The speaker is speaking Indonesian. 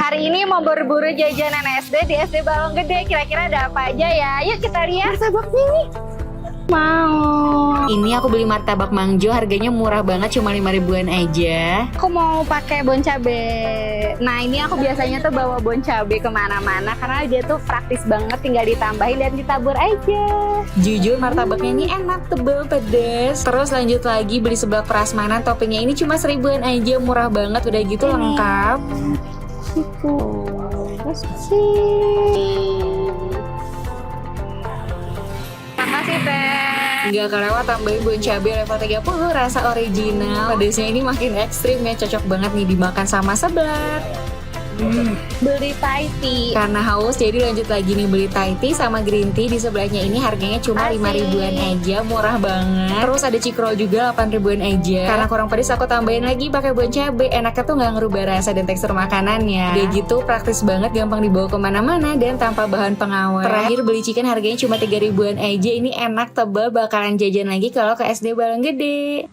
Hari ini mau berburu jajanan SD di SD Balong Gede. Kira-kira ada apa aja ya? Yuk kita lihat. Martabaknya nih. Mau. Ini aku beli martabak Mangjo, harganya murah banget, cuma 5 ribuan aja. Aku mau pakai bon cabe. Nah ini aku biasanya tuh bawa bon cabe kemana-mana karena dia tuh praktis banget, tinggal ditambahin dan ditabur aja. Jujur martabaknya ini enak, tebel, pedas. Terus lanjut lagi beli seblak prasmanan, toppingnya ini cuma 1 ribuan aja, murah banget. Udah gitu lengkap. Terus sih. Makasih Teh. Nggak kelewat tambahin bon cabai level 30, rasa original. Pedasnya ini makin ekstrim ya, cocok banget nih dimakan sama seblak. Beli Thai tea. Karena haus jadi lanjut lagi nih beli Thai tea sama green tea. Di sebelahnya ini harganya cuma 5 ribuan aja, murah banget. Terus ada cikro juga 8 ribuan aja. Karena kurang pedas aku tambahin lagi pakai bon cabai. Enaknya tuh nggak ngerubah rasa dan tekstur makanannya. Udah gitu praktis banget, gampang dibawa kemana-mana dan tanpa bahan pengawet. Terakhir beli chicken harganya cuma 3 ribuan aja. Ini enak, tebal, bakalan jajan lagi kalau ke SD Balong Gede.